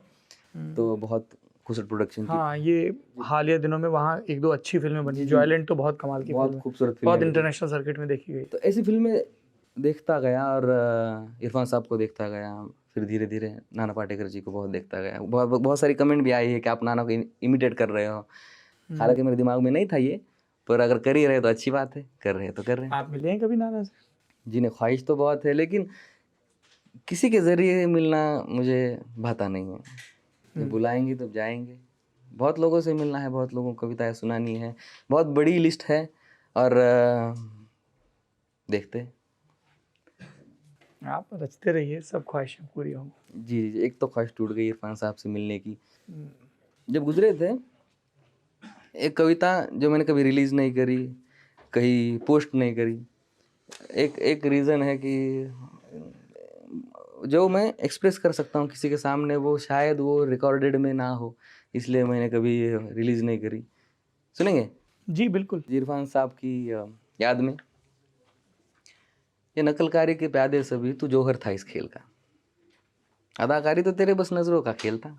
हुँ। तो बहुत खूबसूरत प्रोडक्शन की हाँ, ये हालिया दिनों में वहाँ 1-2 अच्छी फ़िल्में बनी। जी, जी। जॉयलैंड तो बहुत कमाल की बहुत फ़िल्म है। खूबसूरत बहुत फ़िल्में बनी। इंटरनेशनल सर्किट में देखी गई। तो ऐसी फ़िल्में देखता गया और इरफ़ान साहब को देखता गया, फिर धीरे-धीरे नाना पाटेकर जी को बहुत देखता गया। बहुत बहुत सारी कमेंट भी आई है कि आप नाना को इमिटेट कर रहे हो। हुँ। हालाँकि मेरे दिमाग में नहीं था ये, पर अगर कर ही रहे तो अच्छी बात है, कर रहे हैं तो कर रहे हैं। आप मिले हैं कभी नाना से? जी नहीं, ख़्वाहिश तो बहुत है लेकिन किसी के ज़रिए मिलना मुझे भाता नहीं है। जब बुलाएँगे तब जाएँगे। बहुत लोगों से मिलना है, बहुत लोगों को कविताएँ सुनानी है, बहुत बड़ी लिस्ट है और देखते हैं। आप रचते रहिए, सब ख्वाहिशें पूरी होंगी। जी, जी, एक तो ख़्वाहिश टूट गई इरफ़ान साहब से मिलने की। हुँ, जब गुज़रे थे, एक कविता जो मैंने कभी रिलीज़ नहीं करी, कहीं पोस्ट नहीं करी। एक एक रीज़न है कि जो मैं एक्सप्रेस कर सकता हूँ किसी के सामने वो शायद वो रिकॉर्डेड में ना हो, इसलिए मैंने कभी रिलीज़ नहीं करी। सुनेंगे? जी, बिल्कुल। जी, इरफ़ान साहब की याद में, ये नकलकारी के प्यादे सभी तू जौहर था इस खेल का। अदाकारी तो तेरे बस नज़रों का खेल था।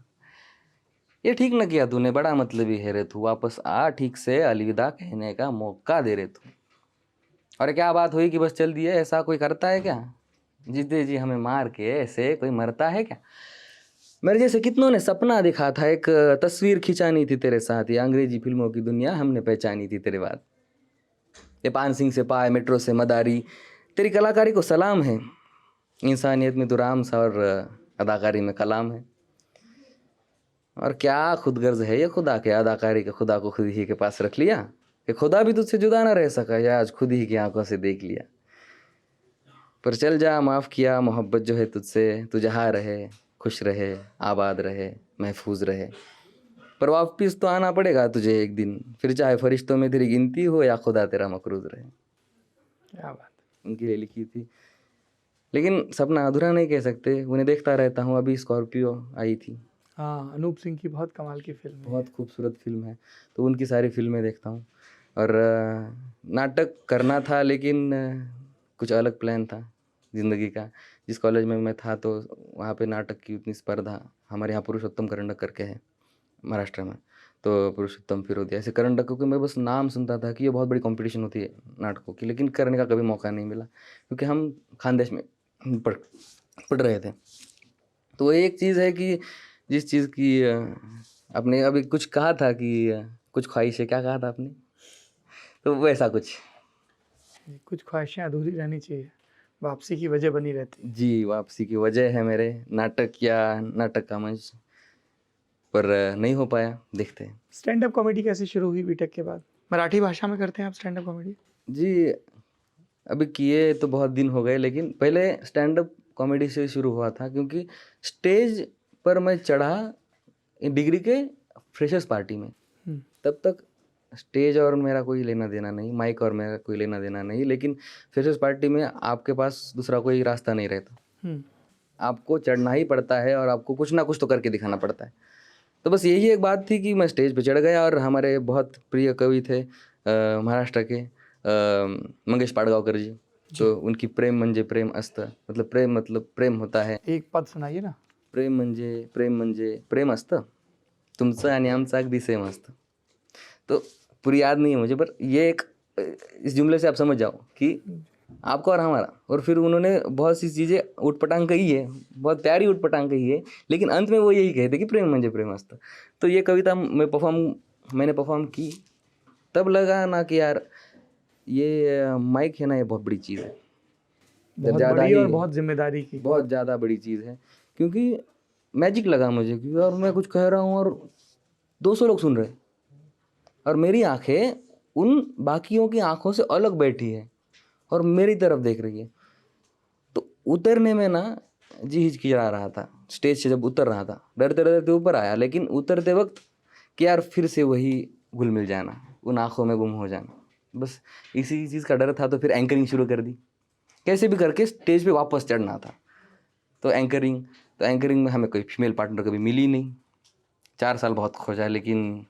ये ठीक न किया तूने, बड़ा मतलबी है रे तू, वापस आ ठीक से अलविदा कहने का मौका दे रे तू। और क्या बात हुई कि बस चल दिए, ऐसा कोई करता है क्या? जीते जी हमें मार के ऐसे कोई मरता है क्या? मेरे जैसे कितनों ने सपना देखा था, एक तस्वीर खिंचानी थी तेरे साथ, ये अंग्रेजी फिल्मों की दुनिया हमने पहचानी थी तेरे बाद। ये पान सिंह से पाए, मेट्रो से मदारी, तेरी कलाकारी को सलाम है। इंसानियत में तो राम सा और अदाकारी में कलाम है। और क्या खुदगर्ज है ये खुदा के, अदाकारी के खुदा को खुद ही के पास रख लिया कि खुदा भी तुझसे जुदा ना रह सका, या आज खुद ही की आंखों से देख लिया। पर चल जा, माफ़ किया, मोहब्बत जो है तुझसे, तू जहाँ रहे खुश रहे, आबाद रहे, महफूज रहे। पर वापस तो आना पड़ेगा तुझे एक दिन, फिर चाहे फरिश्तों में तेरी गिनती हो या खुदा तेरा मकरूज रहे। क्या बात उनके लिए लिखी थी, लेकिन सपना अधूरा नहीं कह सकते। उन्हें देखता रहता हूँ। अभी स्कॉर्पियो आई थी, हाँ, अनूप सिंह की बहुत कमाल की फ़िल्म है ये। बहुत खूबसूरत फिल्म है, तो उनकी सारी फिल्में देखता हूँ। और नाटक करना था लेकिन कुछ अलग प्लान था ज़िंदगी का। जिस कॉलेज में मैं था तो वहाँ पे नाटक की उतनी स्पर्धा, हमारे यहाँ पुरुषोत्तम करंडक करके है महाराष्ट्र में, तो पुरुषोत्तम फिरोदिया ऐसे करंडक, क्योंकि मैं बस नाम सुनता था कि ये बहुत बड़ी कंपटीशन होती है नाटकों की, लेकिन करने का कभी मौका नहीं मिला क्योंकि हम खानदेश में पढ़ पढ़ रहे थे। तो एक चीज़ है कि जिस चीज़ की आपने अभी कुछ कहा था कि कुछ ख्वाहिश है, क्या कहा था आपने? तो वैसा कुछ। ये कुछ ख्वाहिशें अधूरी रहनी चाहिए, वापसी की वजह बनी रहती है। जी, वापसी की वजह है मेरे नाटक या नाटक का मंच, पर नहीं हो पाया, देखते हैं। स्टैंड अप कॉमेडी कैसे शुरू हुई बीटेक के बाद? मराठी भाषा में करते हैं आप स्टैंड अप कॉमेडी? जी, अभी किए तो बहुत दिन हो गए, लेकिन पहले स्टैंड अप कॉमेडी से शुरू हुआ था क्योंकि स्टेज पर मैं चढ़ा डिग्री के फ्रेशर्स पार्टी में। हुँ, तब तक स्टेज और मेरा कोई लेना देना नहीं, माइक और मेरा कोई लेना देना नहीं, लेकिन फ्रेशर्स पार्टी में आपके पास दूसरा कोई रास्ता नहीं रहता। हुँ, आपको चढ़ना ही पड़ता है और आपको कुछ ना कुछ तो करके दिखाना पड़ता है। तो बस यही एक बात थी कि मैं स्टेज पे चढ़ गया और हमारे बहुत प्रिय कवि थे महाराष्ट्र के मंगेश पाडगांवकर जी। तो उनकी प्रेम म्हणजे प्रेम असतं, मतलब प्रेम होता है। एक पद सुनाइए ना। प्रेम म्हणजे प्रेम असतं, तुमचं आणि आमचं अगदी सेम असतं। तो पूरी याद नहीं है मुझे, पर ये एक इस जुमले से आप समझ जाओ कि आपका और हमारा। और फिर उन्होंने बहुत सी चीज़ें उटपटांग कही है, बहुत प्यारी उटपटांग कही है, लेकिन अंत में वो यही कहते कि प्रेम मंजे प्रेमस्त। तो ये कविता मैंने परफॉर्म की, तब लगा ना कि यार ये माइक है ना, ये बहुत बड़ी चीज़ है। बहुत ज़्यादा बड़ी ही और बहुत जिम्मेदारी की। बहुत ज़्यादा बड़ी चीज़ है, क्योंकि मैजिक लगा मुझे कि और मैं कुछ कह रहा हूँ और 200 लोग सुन रहे हैं, और मेरी आंखें उन बाकियों की आंखों से अलग बैठी है और मेरी तरफ देख रही है। तो उतरने में ना जी हिचकिचा रहा था, स्टेज से जब उतर रहा था, डरते डरते ऊपर आया, लेकिन उतरते वक्त कि यार फिर से वही घुल मिल जाना, उन आंखों में गुम हो जाना, बस इसी चीज़ का डर था। तो फिर एंकरिंग शुरू कर दी, कैसे भी करके स्टेज पे वापस चढ़ना था। तो एंकरिंग में हमें कोई फीमेल पार्टनर कभी मिली नहीं, 4 साल बहुत खोजा लेकिन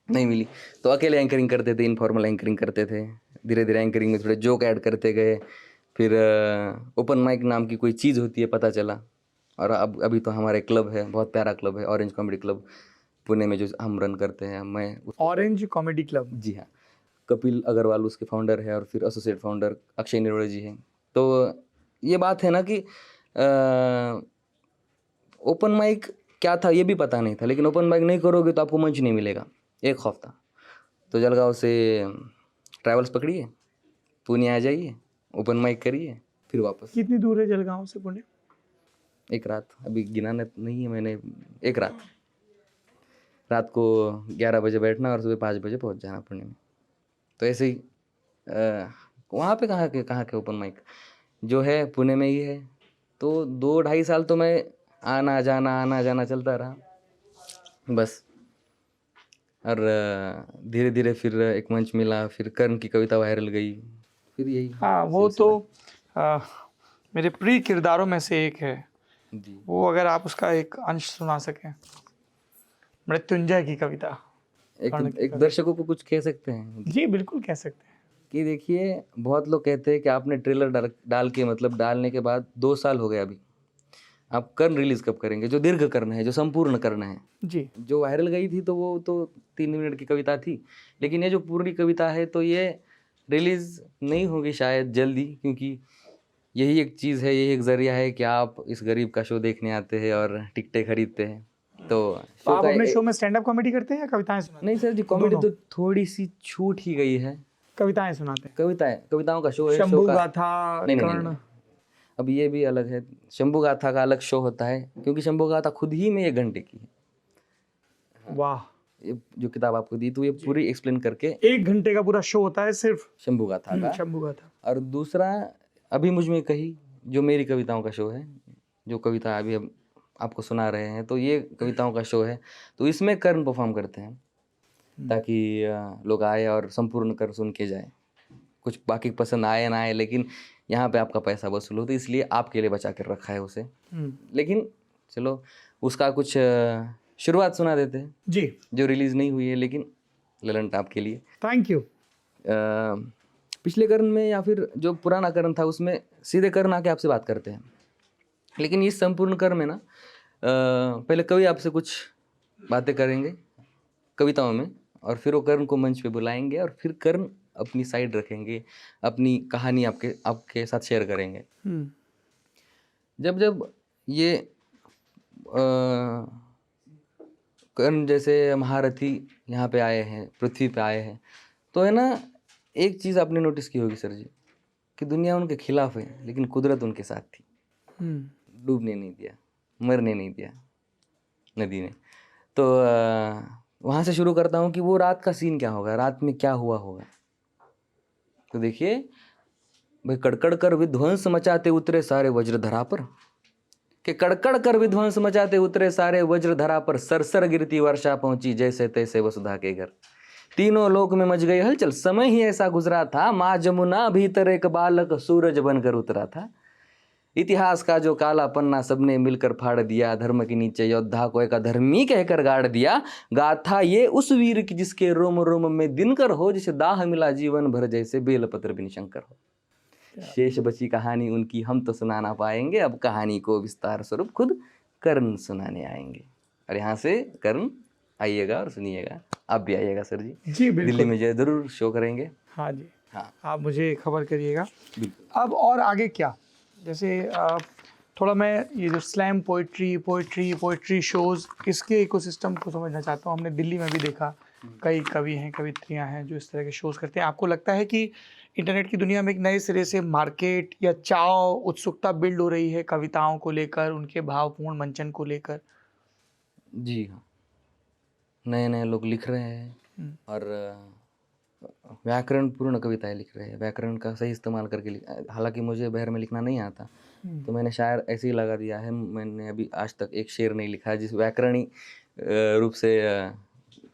नहीं मिली। तो अकेले एंकरिंग करते थे, इनफॉर्मल एंकरिंग करते थे। धीरे धीरे एंकरिंग में थोड़े जोक ऐड करते गए। फिर ओपन माइक नाम की कोई चीज़ होती है पता चला, और अब अभी तो हमारे क्लब है, बहुत प्यारा क्लब है, ऑरेंज कॉमेडी क्लब पुणे में, जो हम रन करते हैं। मैं ऑरेंज कॉमेडी क्लब। जी हाँ, कपिल अग्रवाल उसके फाउंडर है, और फिर एसोसिएट फाउंडर अक्षय निरोड़े जी हैं। तो ये बात है ना कि ओपन माइक क्या था ये भी पता नहीं था, लेकिन ओपन माइक नहीं करोगे तो आपको मंच नहीं मिलेगा, एक खौफ था। तो जलगांव से ट्रैवल्स पकड़िए, पुणे आ जाइए, ओपन माइक करिए, फिर वापस। कितनी दूर है जलगांव से पुणे? एक रात, अभी गिनाना नहीं है मैंने, एक रात को 11 बजे बैठना और सुबह 5 बजे पहुंच जाना पुणे में। तो ऐसे ही वहाँ पे कहाँ के ओपन माइक जो है पुणे में ही है। तो 2-2.5 साल तो मैं आना जाना चलता रहा बस। और धीरे धीरे फिर एक मंच मिला, फिर कर्ण की कविता वायरल गई, फिर यही। हाँ, वो तो मेरे प्रिय किरदारों में से एक है जी, वो, अगर आप उसका एक अंश सुना सकें। मृत्युंजय की कविता। एक दर्शकों को कुछ कह सकते हैं जी बिल्कुल कह सकते हैं। कि देखिए, बहुत लोग कहते हैं कि आपने ट्रेलर डाल के, मतलब डालने के बाद 2 साल हो गए, अभी आप कर्ण रिलीज कब करेंगे, जो दीर्घ कर्ण है, जो संपूर्ण कर्ण है। जी, जो वायरल गई थी तो वो तो 3 मिनट की कविता थी, लेकिन ये जो पूरी कविता है तो ये रिलीज नहीं होगी शायद जल्दी, क्योंकि यही एक चीज़ है, यही एक जरिया है कि आप इस गरीब का शो देखने आते हैं और टिकटें खरीदते हैं। तो तो आप अपने शो में स्टैंड अप कॉमेडी करते हैं या कविताएं सुनाते नहीं सर जी, कॉमेडी तो थोड़ी सी छूट ही गई है। हैं? कविताएं सुनाते हैं। कविताओं का शो है, शंभू का गाथा, नहीं, कर्ण। अब ये भी अलग है। शंभू गाथा का अलग शो होता है, क्योंकि शंभू गाथा खुद ही में 1 घंटे की है। वाह, ये जो किताब आपको दी तो ये पूरी एक्सप्लेन करके 1 घंटे का पूरा शो होता है सिर्फ शंभू गाथा का। शंभू गाथा। और दूसरा अभी मुझ में कही, जो मेरी कविताओं का शो है, जो कविता अभी हम आपको सुना रहे हैं, तो ये कविताओं का शो है। तो इसमें कर्ण परफॉर्म करते हैं, ताकि लोग आए और संपूर्ण कर सुन के जाए। कुछ बाकी पसंद आए ना आए, लेकिन यहाँ पे आपका पैसा वसूल हो, तो इसलिए आपके लिए बचा कर रखा है उसे। लेकिन चलो उसका कुछ शुरुआत सुना देते हैं जी, जो रिलीज़ नहीं हुई है, लेकिन ललन टाप के लिए। Thank you. पिछले कर्ण में या फिर जो पुराना कर्ण था उसमें सीधे कर्ण आके आपसे बात करते हैं, लेकिन इस संपूर्ण कर्ण में ना पहले कवि आपसे कुछ बातें करेंगे कविताओं में, और फिर वो कर्ण को मंच पे बुलाएंगे, और फिर कर्ण अपनी साइड रखेंगे, अपनी कहानी आपके साथ शेयर करेंगे। जब जब ये कर्ण जैसे महारथी यहाँ पे आए हैं, पृथ्वी पे आए हैं, तो है ना, एक चीज़ आपने नोटिस की होगी सर जी, कि दुनिया उनके खिलाफ है, लेकिन कुदरत उनके साथ थी। डूबने नहीं दिया, मरने नहीं दिया नदी ने। तो वहाँ से शुरू करता हूँ कि वो रात का सीन क्या होगा, रात में क्या हुआ होगा। तो देखिए भाई, कड़कड़ कर विध्वंस मचाते उतरे सारे वज्रधरा पर, कि कड़कड़ कर विध्वंस मचाते उतरे सारे वज्रधरा पर, सरसर गिरती वर्षा पहुंची जैसे तैसे वसुधा के घर। तीनों लोक में मच गई हलचल, समय ही ऐसा गुजरा था, माँ जमुना भीतर एक बालक सूरज बनकर उतरा था। इतिहास का जो काला पन्ना सबने मिलकर फाड़ दिया, धर्म के नीचे योद्धा को एक अधर्मी कहकर गाड़ दिया। गाथा ये उस वीर की जिसके रोम रोम में दिनकर हो, जिसे दाह मिला जीवन भर जैसे बेलपत्र बिन शंकर हो। शेष बची कहानी उनकी हम तो सुना ना पाएंगे, अब कहानी को विस्तार स्वरूप खुद कर्ण सुनाने आएंगे। और यहाँ से कर्ण आइएगा और सुनिएगा, आप भी आइएगा सर जी। जी बिल्कुल। दिल्ली में जरूर शो करेंगे। हाँ जी। हाँ आप मुझे खबर करिएगा। बिल्कुल। अब और आगे क्या, जैसे थोड़ा मैं ये जो स्लैम पोइट्री शोज़, इसके इकोसिस्टम को समझना चाहता हूँ। हमने दिल्ली में भी देखा कई कवि हैं, कवित्रियाँ हैं जो इस तरह के शोज़ करते हैं। आपको लगता है कि इंटरनेट की दुनिया में एक नए सिरे से मार्केट या चाव, उत्सुकता बिल्ड हो रही है कविताओं को लेकर, उनके भावपूर्ण मंचन को लेकर? जी हाँ, नए नए लोग लिख रहे हैं और व्याकरण पूर्ण कविताएं लिख रहे हैं, व्याकरण का सही इस्तेमाल करके हालांकि मुझे बहर में लिखना नहीं आता, तो मैंने शायर ऐसे ही लगा दिया है। मैंने अभी आज तक एक शेर नहीं लिखा जिस व्याकरणी रूप से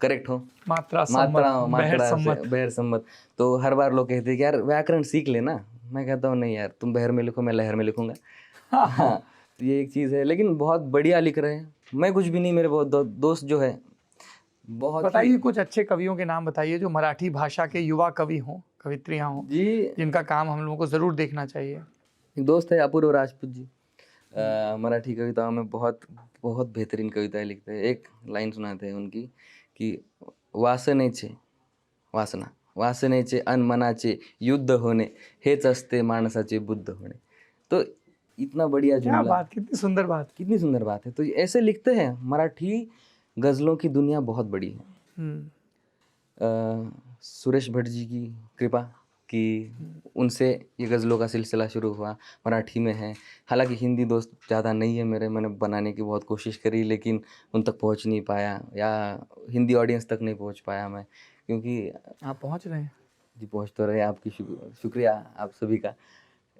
करेक्ट हो, मात्रा मात्रा सम्मत, बहर मात्रा से सम्मत। बहर सम्मत। तो हर बार लोग कहते हैं कि यार व्याकरण सीख लेना, मैं कहता हूँ नहीं यार, तुम बहर में लिखो, मैं लहर में लिखूंगा। हाँ, तो ये एक चीज़ है, लेकिन बहुत बढ़िया लिख रहे हैं। मैं कुछ भी नहीं, मेरे बहुत दोस्त जो है बहुत ही बताइए कुछ अच्छे कवियों के नाम बताइए जो मराठी भाषा के युवा कवि हों, कवित्रियाँ हों, जी। जिनका काम हम लोगों को ज़रूर देखना चाहिए। एक दोस्त है अपूर्व राजपूत जी, मराठी कविताओं में बहुत बहुत बेहतरीन कविताएं लिखते हैं। एक लाइन सुनाते हैं उनकी कि वासनेचे वासना वासनेचे अन मनाचे युद्ध होणे हेच असते माणसाचे बुद्ध होणे। तो इतना बढ़िया क्या जुमला, बात, कितनी सुंदर बात। कितनी सुंदर बात है। तो ऐसे लिखते हैं। मराठी गज़लों की दुनिया बहुत बड़ी है। हम्म, सुरेश भट्ट जी की कृपा कि उनसे ये गज़लों का सिलसिला शुरू हुआ, मराठी में है। हालांकि हिंदी दोस्त ज़्यादा नहीं है मेरे, मैंने बनाने की बहुत कोशिश करी लेकिन उन तक पहुंच नहीं पाया, या हिंदी ऑडियंस तक नहीं पहुंच पाया मैं, क्योंकि आप पहुंच रहे हैं। जी पहुंच तो रहे, आपकी शुक्रिया आप सभी का।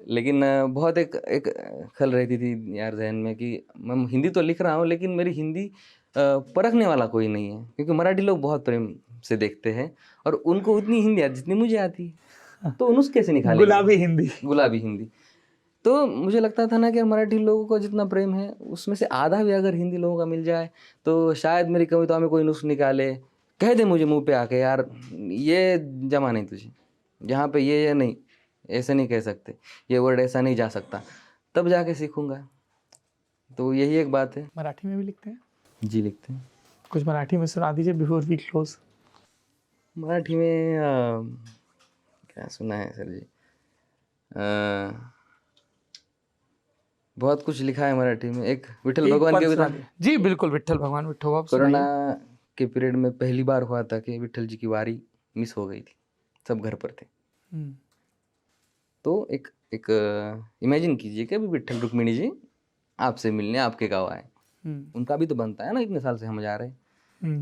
लेकिन बहुत एक खल रहती थी यार जहन में कि मैं हिंदी तो लिख रहा हूँ लेकिन मेरी हिंदी परखने वाला कोई नहीं है, क्योंकि मराठी लोग बहुत प्रेम से देखते हैं और उनको उतनी हिंदी आती जितनी मुझे आती है, तो नुस्खे से निकालेंगे गुलाबी हिंदी। गुलाबी हिंदी। तो मुझे लगता था ना कि यार मराठी लोगों को जितना प्रेम है उसमें से आधा भी अगर हिंदी लोगों का मिल जाए तो शायद मेरी कविताओं में कोई नुस्ख निकाले, कह दे मुझे मुंह पे आके यार ये जमा नहीं तुझे, यहाँ पे ये नहीं, ऐसे नहीं कह सकते, ये वर्ड ऐसा नहीं जा सकता, तब जाके सीखूंगा। तो यही एक बात है। मराठी में भी लिखते हैं? जी लिखते हैं। कुछ मराठी में सुना दीजिए बिफोर वी क्लोज। मराठी में क्या सुना है सर जी, बहुत कुछ लिखा है मराठी में। एक विठल भगवान की कविता। जी बिल्कुल, विठल भगवान विठो आप कोरोना सुनाइए। के पीरियड में पहली बार हुआ था कि विठल जी की वारी मिस हो गई थी, सब घर पर थे। हम्म, तो एक एक इमेजिन कीजिए कि अभी विठल रुक्मिणी जी आपसे मिलने आपके गाँव आए, उनका भी तो बनता है ना, इतने साल से हम जा रहे हैं,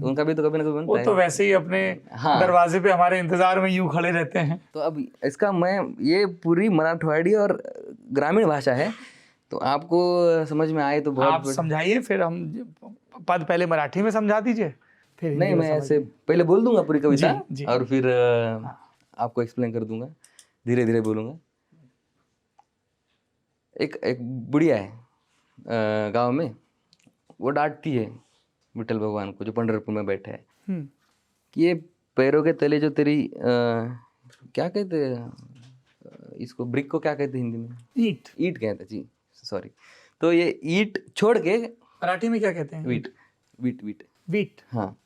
तो उनका भी तो कभी ना कभी बनता वो है। तो वैसे ही अपने हाँ। दरवाजे पे हमारे इंतजार में यूं खड़े रहते हैं। तो अब इसका मैं, ये पूरी मराठवाड़ी और ग्रामीण भाषा है, तो आपको समझ में आए तो बहुत आप समझाइए, फिर हम पद पहले मराठी में समझा दीजिए, फिर हिंदी नहीं, में मैं समझ ऐसे लीजिए। पहले बोल दूंगा पूरी कविता जी, जी। और फिर आपको एक्सप्लेन कर दूंगा, धीरे धीरे बोलूंगा। एक एक बुढ़िया है गांव में, वो डांटती है विठल भगवान को जो पंढरपुर में बैठे है हम्म, कि ये पैरों के तले जो तेरी क्या कहते हैं इसको, ब्रिक को क्या कहते हैं हिंदी में? ईट। ईट कहते हैं जी, सॉरी। तो ये ईट छोड़ के, मराठी में क्या कहते हैं? Wheat wheat wheat wheat. हाँ,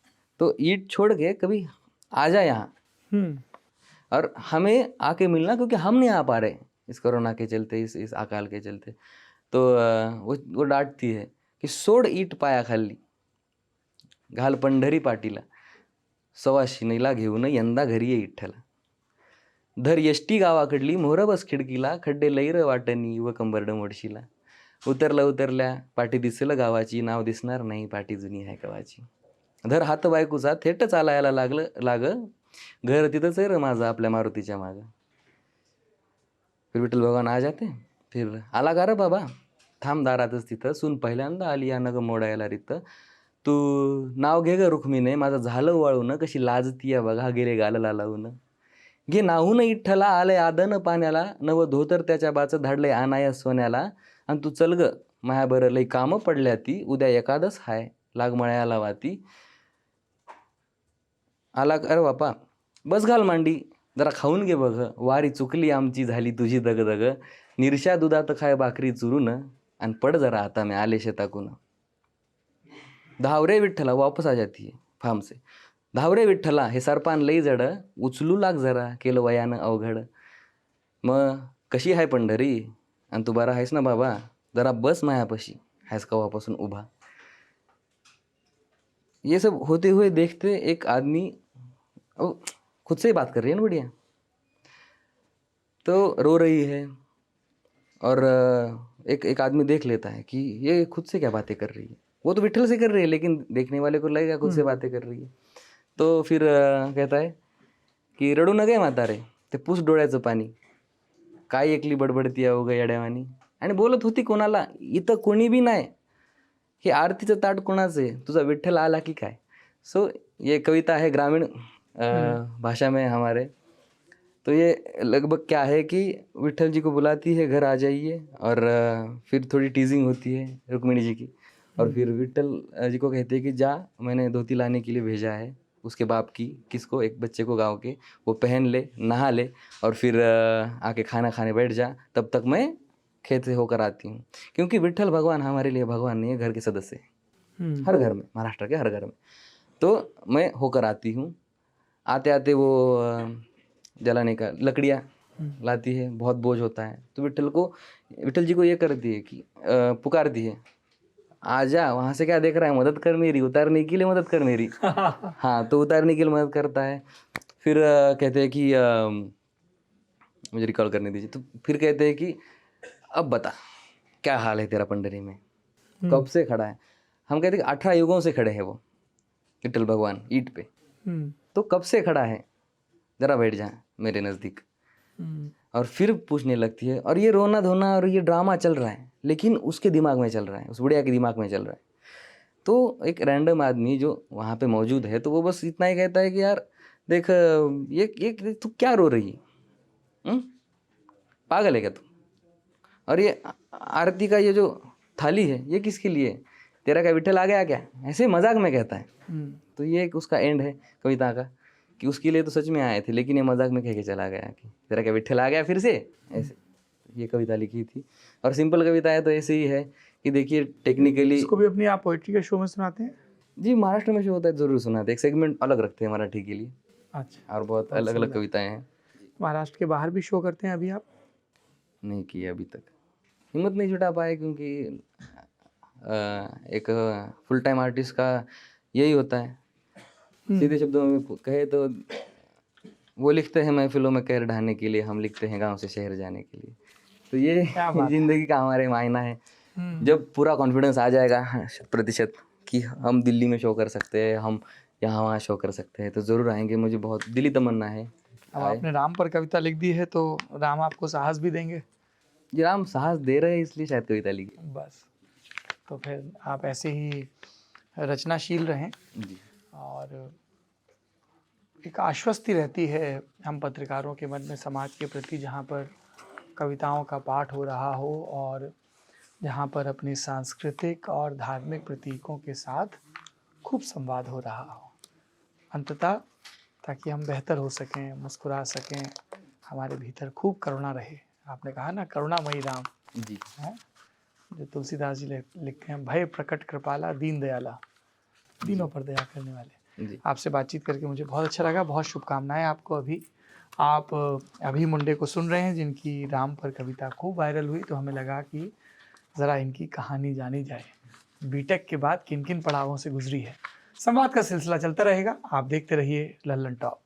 तो ईट छोड़ के कभी आ जा यहाँ हम्म, और हमें आके मिलना, क्योंकि हम नहीं आ पा रहे इस कोरोना के चलते, इस अकाल के चलते। तो वो डांटती है कि सोड ईट पाया खाली, घाल पंढरी पाटीला, सवाशिणीला घेऊन यंदा घरी ये इठ्ठला, धर यष्टी गावाकडली मोहर बस खिडकीला, खड्डे लैर वाटणी व कंबरड मोडशीला, उतरल्या पाठी दिसेल गावाची, नाव दिसणार नाही पाठी जुनी आहे कवाची, धर हात बायकोचा थेट चालायला लाग, घर तिथंच आहे र माझं आपल्या मारुतीच्या मागं। फिर विठ्ठल भगवान आ जाते, फिर आला का रे बाबा, थांब दारातच तिथं, सून पहिल्यांदा आली या नग मोडायला रित, तू नाव घे ग रुक्मिणे, माझं झालं वाळून, कशी लाजती या बघा गेले गालला लावून, घे नाहून इठ्ठला आलंय आदन पाण्याला, नव धोतर त्याच्या बाच धाडलंय आनाया सोन्याला, आणि तू चल ग माया बरं लई कामं पडल्या ती, उद्या एकादस हाय लाग मळ्याला वाती, आला अरे बापा बस घाल मांडी, जरा खाऊन घे बघ, वारी चुकली आमची झाली तुझी दगदग, निरशा दुधात खाय भाकरी चुरून, आणि पड जरा आता मैं आले शेताकून, धाव रे विठ्ठला वापस आ जाती है फार्म से, धावरे विठ्ठला हे सरपान लई जड, उचलू लाग जरा केलं वयानं अवघड. मग कशी आहे पंढरी आणि तू बरा आहेस ना बाबा, जरा बस मायापाशी हैस कवापासून उभा. ये सब होते हुए देखते एक आदमी खुद से ही बात कर रही है ना बढ़िया, तो रो रही है. और एक आदमी देख लेता है कि ये खुद से क्या बातें कर रही है. वो तो विठल से कर रही है लेकिन देखने वाले को लगेगा खुद से बातें कर रही है. तो फिर कहता है की रडू नगे म्हातारे, ते पुस डोळ्याचं पाणी, काय एकली बडबडती अवघ येड्यावानी. आणि बोलत होती कोणाला, इथं कोणी बी नाही, हे आरतीचं ताट कोणाचं आहे, तुझा विठ्ठल आला की काय. सो ये कविता है ग्रामीण भाषा में हमारे. तो ये लगभग क्या है कि विठल जी को बुलाती है घर आ जाइए, और फिर थोड़ी टीजिंग होती है रुक्मिणी जी की, और फिर विठल जी को कहते हैं कि जा, मैंने धोती लाने के लिए भेजा है उसके बाप की, किसको, एक बच्चे को गाँव के, वो पहन ले, नहा ले, और फिर आके खाना खाने बैठ जा, तब तक मैं खेत से होकर आती हूँ. क्योंकि विठल भगवान हमारे लिए भगवान नहीं है, घर के सदस्य हैं हर घर में, महाराष्ट्र के हर घर में. तो मैं होकर आती हूँ. आते आते वो जलाने का लकड़ियाँ लाती है, बहुत बोझ होता है. तो विठल जी को ये करती है कि पुकारती है, आजा, वहाँ से क्या देख रहा है, मदद कर मेरी, उतारने के लिए मदद कर मेरी. हाँ, तो उतारने के लिए मदद करता है. फिर कहते हैं कि मुझे रिकॉल करने दीजिए. तो फिर कहते हैं कि अब बता क्या हाल है तेरा पंडरी में, कब से खड़ा है. हम कहते हैं कि 18 युगों से खड़े हैं वो विठल भगवान ईंट पे. तो कब से खड़ा है, जरा बैठ जा मेरे नज़दीक. और फिर पूछने लगती है, और ये रोना धोना और ये ड्रामा चल रहा है, लेकिन उसके दिमाग में चल रहा है, उस बुढ़िया के दिमाग में चल रहा है. तो एक रैंडम आदमी जो वहाँ पे मौजूद है, तो वो बस इतना ही कहता है कि यार देख, ये तू क्या रो रही है, पागल है क्या तू. और ये आरती का ये जो थाली है ये किसके लिए, तेरा क्या विठल आ गया क्या, ऐसे मजाक में कहता है. तो ये एक उसका एंड है कविता का, कि उसके लिए तो सच में आए थे, लेकिन ये मजाक में कह के चला गया कि तेरा क्या विठल आ गया फिर से, ऐसे. ये कविता लिखी थी. और सिंपल कविता है तो ऐसे ही है कि देखिए टेक्निकली. इसको भी अपनी आप पोइट्री के शो में सुनाते हैं? जी, महाराष्ट्र में शो होता है ज़रूर सुनाते हैं, एक सेगमेंट अलग रखते हैं मराठी के लिए. अच्छा. और बहुत अलग अलग कविताएँ हैं. महाराष्ट्र के बाहर भी शो करते हैं अभी आप? नहीं किया अभी तक, हिम्मत नहीं जुटा पाए, क्योंकि एक फुल टाइम आर्टिस्ट का यही होता है. सीधे शब्दों में कहे तो वो लिखते हैं महफिलों में कहर ढाने के लिए, हम लिखते हैं गांव से शहर जाने के लिए. तो ये जिंदगी का हमारे मायना है. जब पूरा कॉन्फिडेंस आ जाएगा 100% कि हम दिल्ली में शो कर सकते हैं, हम यहाँ वहाँ शो कर सकते हैं, तो ज़रूर आएंगे. मुझे बहुत दिली तमन्ना है. अब आपने राम पर कविता लिख दी है तो राम आपको साहस भी देंगे? जी, राम साहस दे रहे हैं इसलिए शायद कविता लिखी. बस, तो फिर आप ऐसे ही रचनाशील रहें. जी. और एक आश्वस्ति रहती है हम पत्रकारों के मन में समाज के प्रति, जहाँ पर कविताओं का पाठ हो रहा हो और जहाँ पर अपने सांस्कृतिक और धार्मिक प्रतीकों के साथ खूब संवाद हो रहा हो. अंततः ताकि हम बेहतर हो सकें, मुस्कुरा सकें, हमारे भीतर खूब करुणा रहे. आपने कहा ना, करुणामयी राम जी है, जो तुलसीदास जी लिखते हैं, भय प्रकट कृपाला दीन दयाला, दीनों पर दया करने वाले. जी. आपसे बातचीत करके मुझे बहुत अच्छा लगा. बहुत शुभकामनाएं आपको. आप अभी मुंडे को सुन रहे हैं, जिनकी राम पर कविता खूब वायरल हुई, तो हमें लगा कि ज़रा इनकी कहानी जानी जाए, बीटेक के बाद किन किन पड़ावों से गुजरी है. संवाद का सिलसिला चलता रहेगा. आप देखते रहिए लल्लन टॉप.